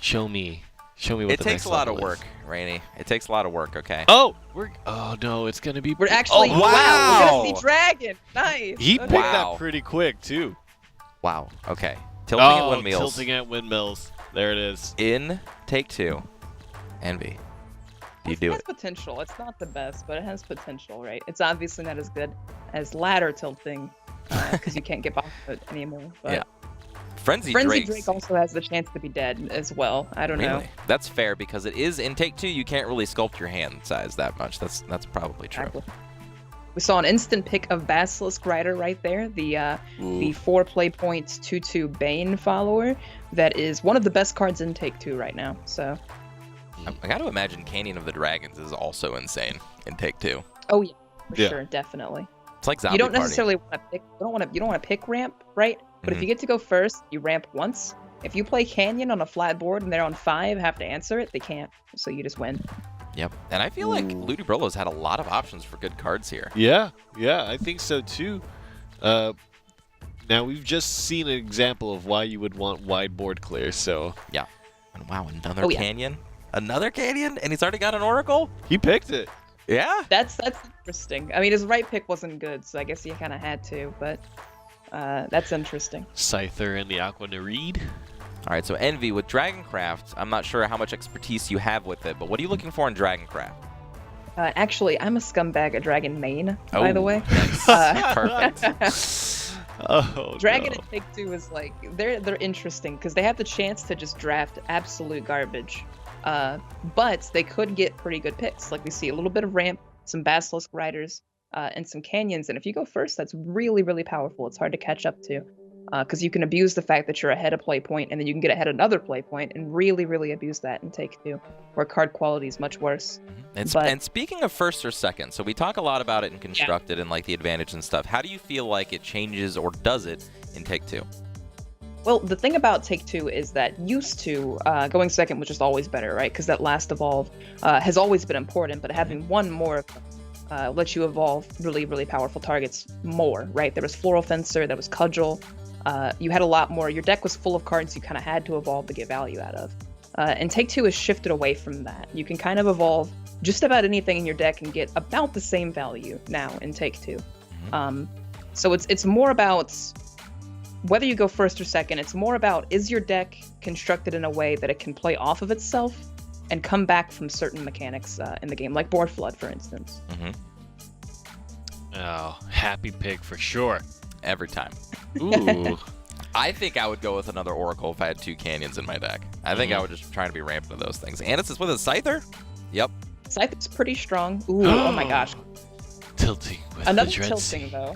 Show me what It the takes next a lot of level work, is. Rainy. It takes a lot of work, okay? Oh, no, it's gonna be. We're actually Oh, wow. We're gonna wow. see dragon. Nice. He Okay. picked Wow. that pretty quick too. Wow, okay. Tilting at windmills. Tilting at windmills. There it is. In Take Two. Envy. Do you do It has it? potential. It's not the best, but it has potential, right? It's obviously not as good as ladder tilting, because you can't get off it anymore. But Yeah. Frenzy Frenzy Drakes. Drake also has the chance to be dead as well. I don't know. Really? That's fair because it is in Take Two. You can't really sculpt your hand size that much. That's probably true. Exactly. We saw an instant pick of Basilisk Rider right there, the 4 play points 2/2 Bane follower. That is one of the best cards in Take Two right now. So. I got to imagine Canyon of the Dragons is also insane in Take Two. Oh yeah, for Yeah. sure, definitely. It's like Zombie You don't Party. necessarily want to pick. You don't want to pick ramp, right? But if you get to go first, you ramp once. If you play Canyon on a flat board and they're on 5, have to answer it, they can't. So you just win. Yep. And I feel like Ludibrolo's had a lot of options for good cards here. Yeah, I think so too. Now we've just seen an example of why you would want wide board clear. So Yeah. And wow, another Oh, yeah. Canyon? Another Canyon? And he's already got an Oracle? he picked it. Yeah. That's interesting. I mean, his right pick wasn't good, so I guess he kind of had to. But that's interesting. Scyther and the Aqua Nereid. All right, so Envy with Dragoncraft. I'm not sure how much expertise you have with it, but what are you looking for in Dragoncraft? Actually, I'm a scumbag at Dragon main, by the way. Nice. Perfect. Oh, Dragon no. and Take Two is like they're interesting because they have the chance to just draft absolute garbage, but they could get pretty good picks. Like we see a little bit of ramp, some Basilisk Riders, and some Canyons. And if you go first, that's really really powerful. It's hard to catch up to, because you can abuse the fact that you're ahead of play point, and then you can get ahead of another play point and really really abuse that in Take Two, where card quality is much worse. And speaking of first or second, so we talk a lot about it in Constructed and like the advantage and stuff. How do you feel like it changes or does it in Take Two? Well, the thing about Take Two is that used to going second was just always better, right? Because that last evolve has always been important, but having one more lets you evolve really, really powerful targets more, right? There was Floral Fencer, there was Cudgel. You had a lot more. Your deck was full of cards you kind of had to evolve to get value out of. And Take Two has shifted away from that. You can kind of evolve just about anything in your deck and get about the same value now in Take Two. So it's more about whether you go first or second. It's more about, is your deck constructed in a way that it can play off of itself and come back from certain mechanics in the game, like Board Flood, for instance. Oh, happy pick for sure. Every time. Ooh. I think I would go with another Oracle if I had 2 Canyons in my deck. I think I would just try to be rampant to those things. And it's with a Scyther? Yep. Scyther's pretty strong. Ooh, oh my gosh. Tilting with Another the Dread tilting, Sea. though.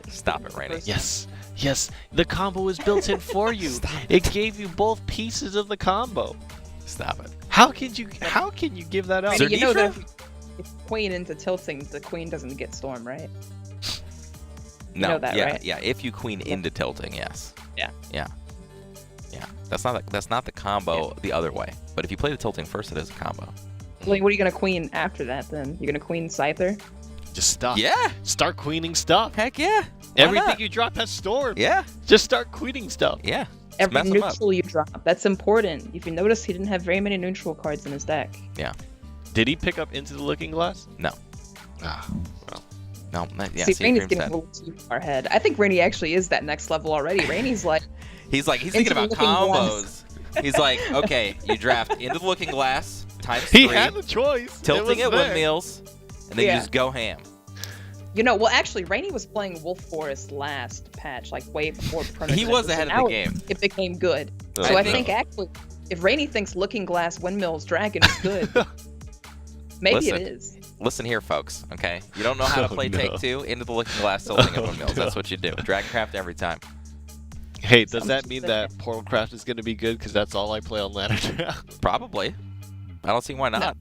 Stop it, Rainy. Yes, the combo is built in for you. It gave you both pieces of the combo. Stop it. How can you give that up? Is there You know that Nitra? if Queen into tilting, the Queen doesn't get Storm, right? No. know that, yeah, right? yeah. If you queen into tilting, yes. Yeah. Yeah. Yeah. That's not the combo the other way. But if you play the tilting first, it is a combo. Like, what are you gonna Queen after that then? You're gonna Queen Scyther? Just stop. Yeah. Start queening stuff. Heck yeah. Why Everything not? you drop has storm. Yeah. Just start queening stuff. Yeah. Every mess 'em up. neutral you drop. That's important. If you notice, he didn't have very many neutral cards in his deck. Yeah. Did he pick up Into the Looking Glass? No. Ah, well. No. Yeah. See, See, Rainey's Dream's getting a dead. little too far ahead. I think Rainey actually is that next level already. Rainey's like, He's thinking Into the about Looking combos. He's like, okay, you draft Into the Looking Glass times He 3, had the choice. tilting It at was there. windmills, and then you Yeah. just go ham. well, actually, Rainey was playing Wolf Forest last patch, like way before Chronogenesis. He was ahead and of the now game. It became good. Oh, So I no. think actually, if Rainey thinks Looking Glass Windmills Dragon is good, maybe Listen. it is. Listen here, folks, okay? You don't know how to Oh, play no. Take Two, Into the Looking Glass, tilting at Oh, windmills. no. That's what you do. Dragoncraft every time. Hey, does I'm that just mean saying. that Portalcraft is going to be good? Because that's all I play on ladder draft. Probably. I don't see why not.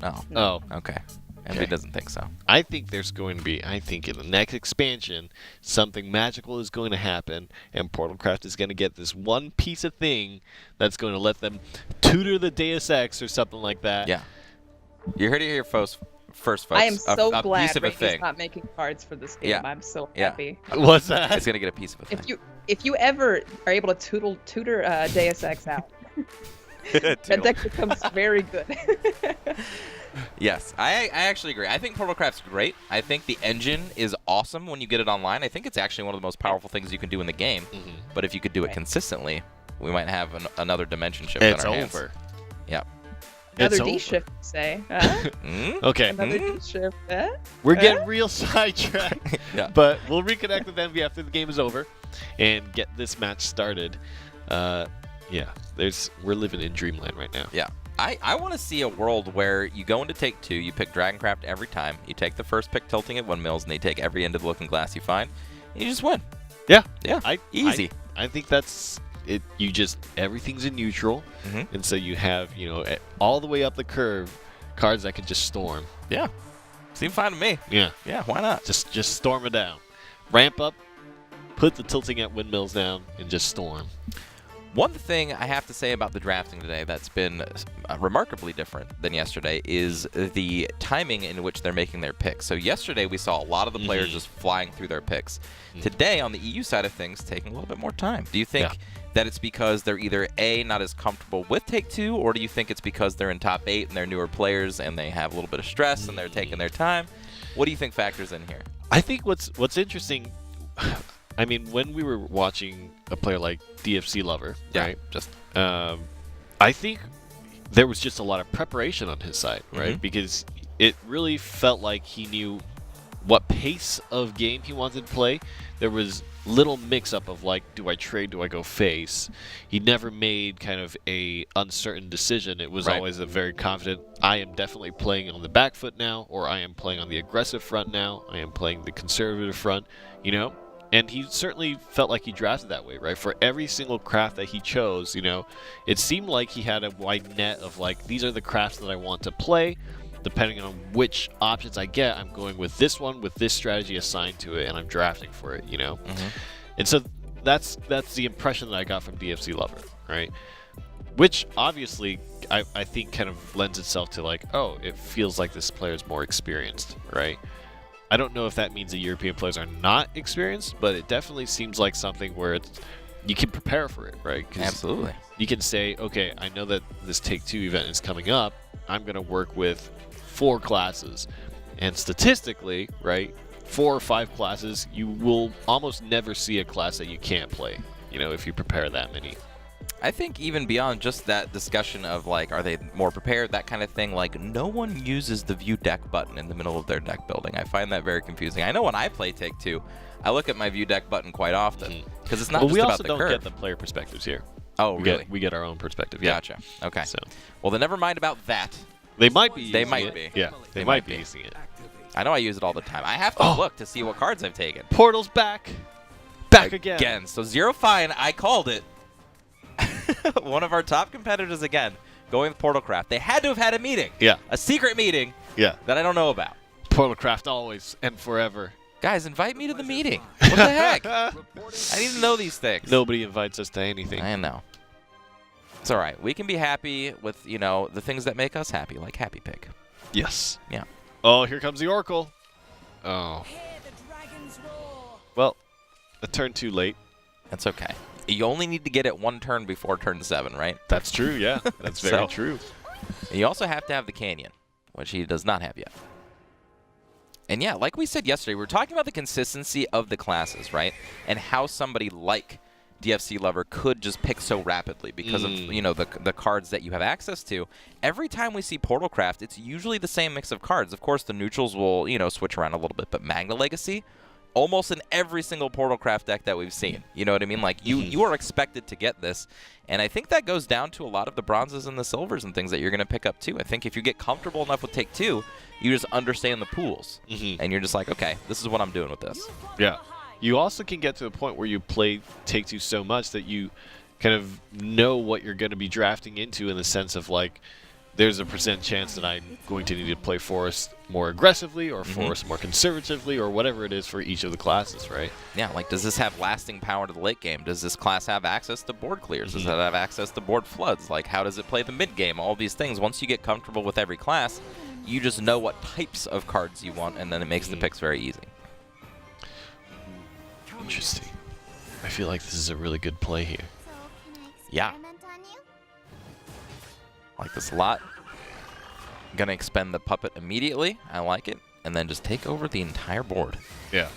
No. Oh, Okay. Okay. Envy doesn't think so. I think there's going to be, in the next expansion, something magical is going to happen, and Portalcraft is going to get this one piece of thing that's going to let them tutor the Deus Ex or something like that. Yeah. You heard it here first, folks. I am so a glad piece of a Rainey's thing. not making cards for this game. Yeah. I'm so Yeah. happy. What's that? It's going to get a piece of a thing. If you ever are able to tutor Deus Ex out, That deck becomes very good. Yes, I actually agree. I think Portalcraft's great. I think the engine is awesome when you get it online. I think it's actually one of the most powerful things you can do in the game. But if you could do it consistently, we might have another dimension shift in our hands. over. Yep. Another It's D over. shift, say. Okay. Another D shift. We're getting real sidetracked. Yeah. But we'll reconnect with Envy after the game is over and get this match started. Yeah, we're living in dreamland right now. Yeah. I want to see a world where you go into Take Two, you pick Dragoncraft every time, you take the first pick Tilting at Windmills, and they take every end of the Looking Glass you find, and you just win. Yeah. Yeah. Easy. I think that's it. Everything's in neutral, and so you have, all the way up the curve, cards that can just storm. Yeah. Seems fine to me. Yeah. Yeah, why not? Just storm it down. Ramp up, put the Tilting at Windmills down, and just storm. One thing I have to say about the drafting today that's been remarkably different than yesterday is the timing in which they're making their picks. So yesterday we saw a lot of the players just flying through their picks. Today, on the EU side of things, taking a little bit more time. Do you think that it's because they're either A, not as comfortable with Take-Two, or do you think it's because they're in top 8 and they're newer players and they have a little bit of stress and they're taking their time? What do you think factors in here? I think what's interesting, I mean, when we were watching a player like DFC Lover, right? I think there was just a lot of preparation on his side, right? Because it really felt like he knew what pace of game he wanted to play. There was little mix-up of like, do I trade, do I go face? He never made kind of a uncertain decision. It was always a very confident, I am definitely playing on the back foot now, or I am playing on the aggressive front now, I am playing the conservative front, And he certainly felt like he drafted that way, right? For every single craft that he chose, it seemed like he had a wide net of like, these are the crafts that I want to play. Depending on which options I get, I'm going with this one with this strategy assigned to it, and I'm drafting for it, And so that's the impression that I got from DFC Lover, right? Which obviously I think kind of lends itself to like, oh, it feels like this player is more experienced, right? I don't know if that means the European players are not experienced, but it definitely seems like something where you can prepare for it, right? Absolutely. You can say, okay, I know that this Take-Two event is coming up. I'm going to work with 4 classes. And statistically, right, 4 or 5 classes, you will almost never see a class that you can't play, if you prepare that many. I think even beyond just that discussion of like, are they more prepared, that kind of thing, like no one uses the view deck button in the middle of their deck building. I find that very confusing. I know when I play Take-Two, I look at my view deck button quite often because it's not just about the curve. We also don't get the player perspectives here. Oh, really? We get our own perspective. Yeah. Gotcha. Okay. So, well, then never mind about that. They might be. They might be. Yeah. They might be using it. I know I use it all the time. I have to look to see what cards I've taken. Portal's back. Back again. So ZEROFYNE, I called it. One of our top competitors again, going with Portalcraft. They had to have had a meeting. Yeah. A secret meeting. Yeah. That I don't know about. Portalcraft always and forever. Guys, invite me to the meeting. What the heck? I need to know these things. Nobody invites us to anything. I know. It's all right. We can be happy with, the things that make us happy, like Happy Pick. Yes. Yeah. Oh, here comes the Oracle. Oh. Well, a turn too late. That's okay. You only need to get it 1 turn before turn 7, right? That's true, yeah. That's very true. And you also have to have the Canyon, which he does not have yet. And yeah, like we said yesterday, we were talking about the consistency of the classes, right? And how somebody like DFC Lover could just pick so rapidly because of, the cards that you have access to. Every time we see Portalcraft, it's usually the same mix of cards. Of course, the neutrals will, switch around a little bit, but Magna Legacy, almost in every single Portalcraft deck that we've seen. You know what I mean? Like, you are expected to get this. And I think that goes down to a lot of the bronzes and the silvers and things that you're going to pick up, too. I think if you get comfortable enough with Take-Two, you just understand the pools. And you're just like, okay, this is what I'm doing with this. Yeah. You also can get to a point where you play Take-Two so much that you kind of know what you're going to be drafting into in the sense of, like, there's a % chance that I'm going to need to play Forest more aggressively or Forest more conservatively or whatever it is for each of the classes, right? Yeah, like does this have lasting power to the late game? Does this class have access to board clears? Does it have access to board floods? Like how does it play the mid game? All these things. Once you get comfortable with every class, you just know what types of cards you want, and then it makes the picks very easy. Interesting. I feel like this is a really good play here. Yeah. Like this a lot. Gonna expend the puppet immediately. I like it. And then just take over the entire board. Yeah.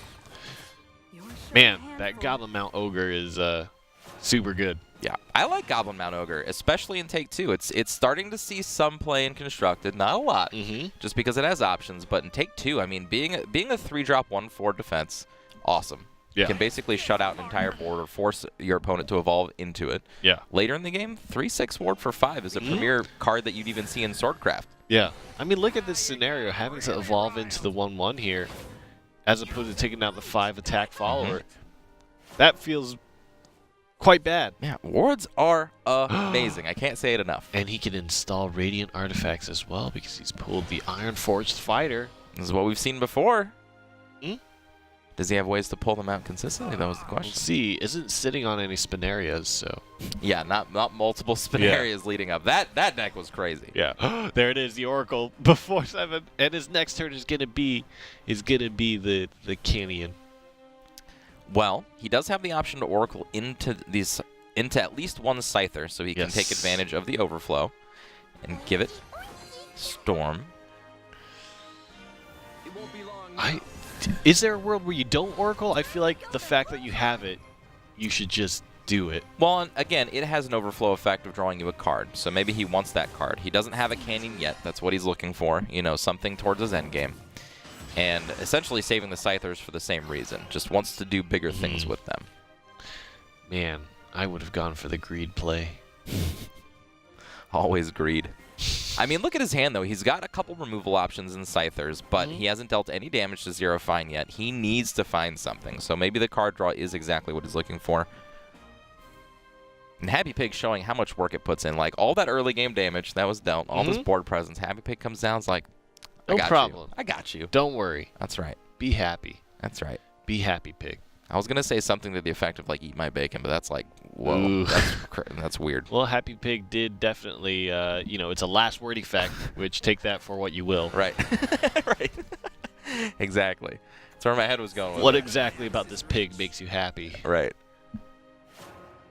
Man, that Goblin Mount Ogre is super good. Yeah, I like Goblin Mount Ogre, especially in Take 2. It's starting to see some play in Constructed, not a lot, just because it has options. But in Take 2, I mean, being a 3-drop 1/4 defense, awesome. Yeah. You can basically shut out an entire board or force your opponent to evolve into it. Yeah. Later in the game, 3/6 ward for 5 is a premier card that you'd even see in Swordcraft. Yeah. I mean, look at this scenario, having to evolve into the 1/1 here, as opposed to taking out the 5 attack follower. That feels quite bad. Yeah, wards are amazing. I can't say it enough. And he can install Radiant Artifacts as well because he's pulled the Iron Forged Fighter. This is what we've seen before. Does he have ways to pull them out consistently? That was the question. We'll see. Isn't sitting on any Spinarias, so. Yeah, not multiple Spinarias leading up. That deck was crazy. Yeah. There it is, the Oracle before 7, and his next turn is gonna be the Canyon. Well, he does have the option to Oracle into at least one Scyther, so he can take advantage of the overflow and give it Storm. Is there a world where you don't Oracle? I feel like the fact that you have it, you should just do it. Well, and again, it has an overflow effect of drawing you a card, so maybe he wants that card. He doesn't have a Canyon yet. That's what he's looking for, you know, something towards his endgame. And essentially saving the Scythers for the same reason. Just wants to do bigger things with them. Man, I would have gone for the greed play. Always greed. I mean, look at his hand, though. He's got a couple removal options in Scythers, but he hasn't dealt any damage to ZEROFYNE yet. He needs to find something, so maybe the card draw is exactly what he's looking for. And Happy Pig showing how much work it puts in. Like, all that early game damage that was dealt, all this board presence, Happy Pig comes down, it's like, No problem. I got you. Don't worry. That's right. Be happy. That's right. Be happy, Pig. I was going to say something to the effect of, like, eat my bacon, but that's like, whoa, Ooh. that's weird. Well, Happy Pig did definitely, you know, it's a last word effect, which take that for what you will. Right. Right. Exactly. That's where my head was going with What it. exactly about this pig makes you happy? Right.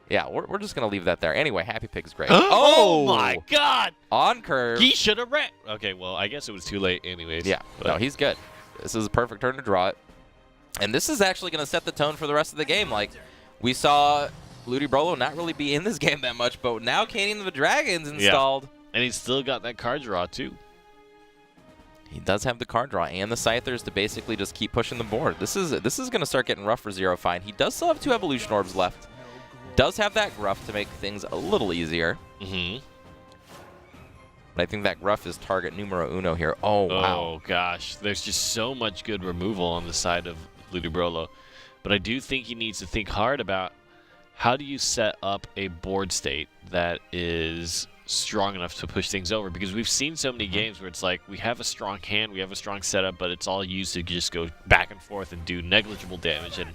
Yeah, we're just going to leave that there. Anyway, Happy Pig's great. Oh my God! On curve. He should have ran. Okay, well, I guess it was too late anyways. Yeah, no, he's good. This is a perfect turn to draw it. And this is actually going to set the tone for the rest of the game. Like, we saw ZEROFYNE not really be in this game that much, but now Canyon of the Dragon's installed. Yeah. And he's still got that card draw, too. He does have the card draw and the Scythers to basically just keep pushing the board. This is going to start getting rough for ZEROFYNE. He does still have 2 Evolution Orbs left. Does have that Gruff to make things a little easier. But I think that Gruff is target numero uno here. Oh, wow. Oh, gosh. There's just so much good removal on the side of ZEROFYNE. But I do think he needs to think hard about how do you set up a board state that is strong enough to push things over, because we've seen so many games where it's like we have a strong hand, we have a strong setup, but it's all used to just go back and forth and do negligible damage, and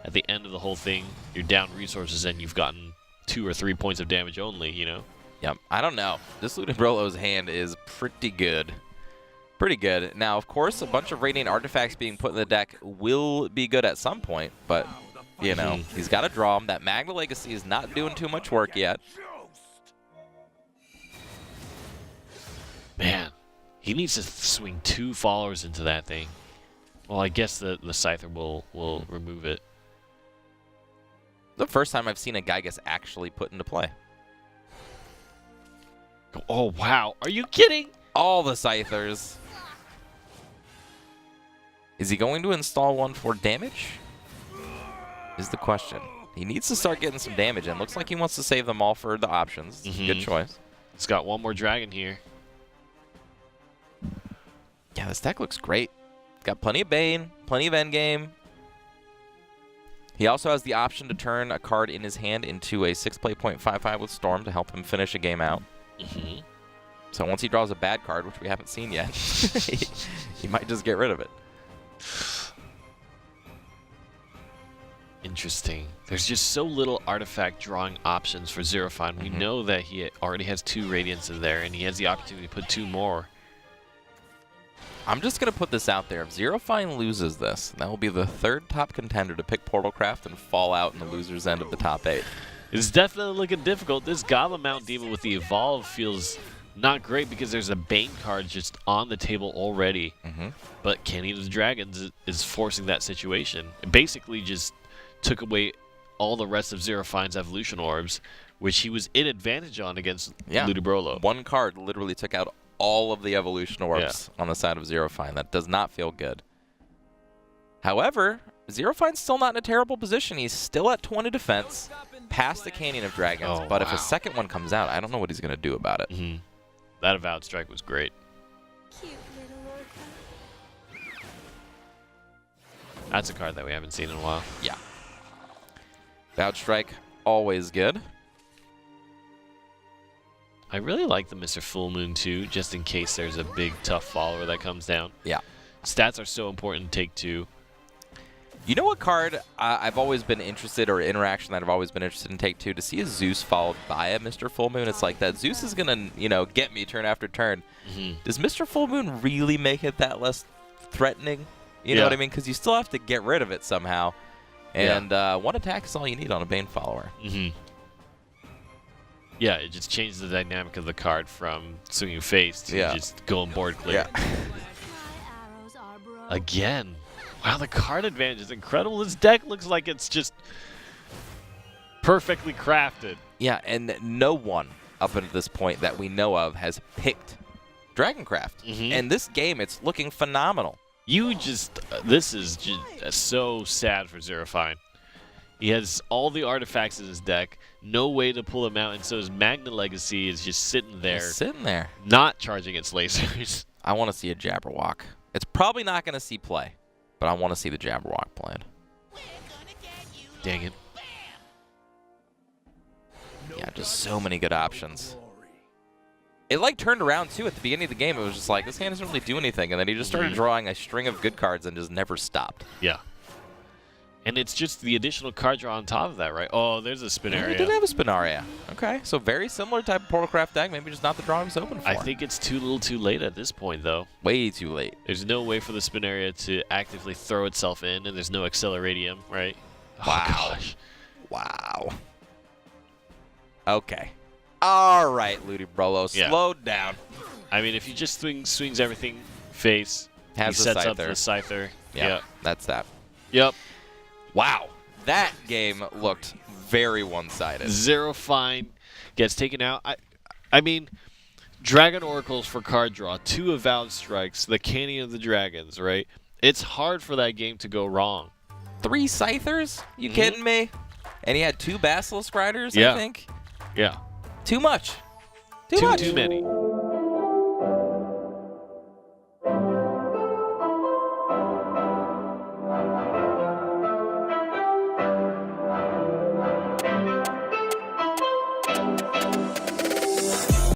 at the end of the whole thing, you're down resources and you've gotten 2 or 3 points of damage only, you know? Yep, I don't know. DISLUDIBROLO's hand is pretty good. Pretty good. Now, of course, a bunch of Radiant Artifacts being put in the deck will be good at some point, but, you know, he's got to draw them. That Magna Legacy is not doing too much work yet. Man, he needs to swing 2 followers into that thing. Well, I guess the Scyther will remove it. The first time I've seen a Gygas actually put into play. Oh, wow. Are you kidding? All the Scythers. Is he going to install one for damage? Is the question. He needs to start getting some damage in. Looks like he wants to save them all for the options. Good choice. He's got 1 more dragon here. Yeah, this deck looks great. Got plenty of Bane, plenty of Endgame. He also has the option to turn a card in his hand into a 6-play 0.55 with Storm to help him finish a game out. So once he draws a bad card, which we haven't seen yet, he might just get rid of it. Interesting. There's just so little artifact drawing options for ZEROFYNE. We know that he already has 2 Radiants in there, and he has the opportunity to put 2 more. I'm just going to put this out there. If ZEROFYNE loses this, that will be the 3rd top contender to pick Portalcraft and fall out in the loser's end of the top 8. It's definitely looking difficult. This Goblin Mount Demon with the Evolve feels not great because there's a Bane card just on the table already. Mm-hmm. But Canyon of the Dragons is forcing that situation. It basically just took away all the rest of ZEROFYNE's evolution orbs, which he was in advantage on against Ludibroolo. One card literally took out all of the evolution orbs on the side of ZEROFYNE. That does not feel good. However, ZEROFYNE's still not in a terrible position. He's still at 20 defense, past the Canyon of Dragons. But if a second one comes out, I don't know what he's going to do about it. Mm-hmm. That Avowed Strike was great. That's a card that we haven't seen in a while. Yeah. Avowed Strike, always good. I really like the Mr. Full Moon too, just in case there's a big, tough follower that comes down. Yeah. Stats are so important in Take Two. You know what card I've always been interested, or interaction that I've always been interested in Take Two? To see a Zeus followed by a Mr. Full Moon, it's like that Zeus is going to, you know, get me turn after turn. Mm-hmm. Does Mr. Full Moon really make it that less threatening? You know what I mean? Because you still have to get rid of it somehow. And one attack is all you need on a Bane follower. Mm-hmm. Yeah, it just changes the dynamic of the card from swinging face to just going board clear. Yeah. Again. Wow, the card advantage is incredible. This deck looks like it's just perfectly crafted. Yeah, and no one up until this point that we know of has picked Dragoncraft. Mm-hmm. And this game, it's looking phenomenal. This is just so sad for ZEROFYNE. He has all the artifacts in his deck, no way to pull them out, and so his Magna Legacy is just sitting there. Just sitting there. Not charging its lasers. I want to see a Jabberwock. It's probably not going to see play, but I want to see the Jabberwock played. Dang it. Yeah, just so many good options. It like turned around too at the beginning of the game. It was just like, this hand doesn't really do anything, and then he just started drawing a string of good cards and just never stopped. Yeah. And it's just the additional card draw on top of that, right? Oh, there's a Spinaria. He did have a Spinaria. Okay, so very similar type of Portalcraft deck, maybe just not the drawing was open for. I think it's too little too late at this point, though. Way too late. There's no way for the Spinaria to actively throw itself in, and there's no Acceleratium, right? Wow. Oh, gosh. Wow. Okay. All right, Ludibroolo, slow down. I mean, if he just swings everything face, he Has the sets up the Scyther. Scyther. Yep, that's that. Yep. Wow. That game looked very one-sided. ZEROFYNE gets taken out. I mean, Dragon Oracles for card draw, 2 Avowed Strikes, the Canyon of the Dragons, right? It's hard for that game to go wrong. 3 Scythers? You kidding me? And he had 2 Basilisk Riders, Yeah. I think? Yeah. Too much. Too much. Too many.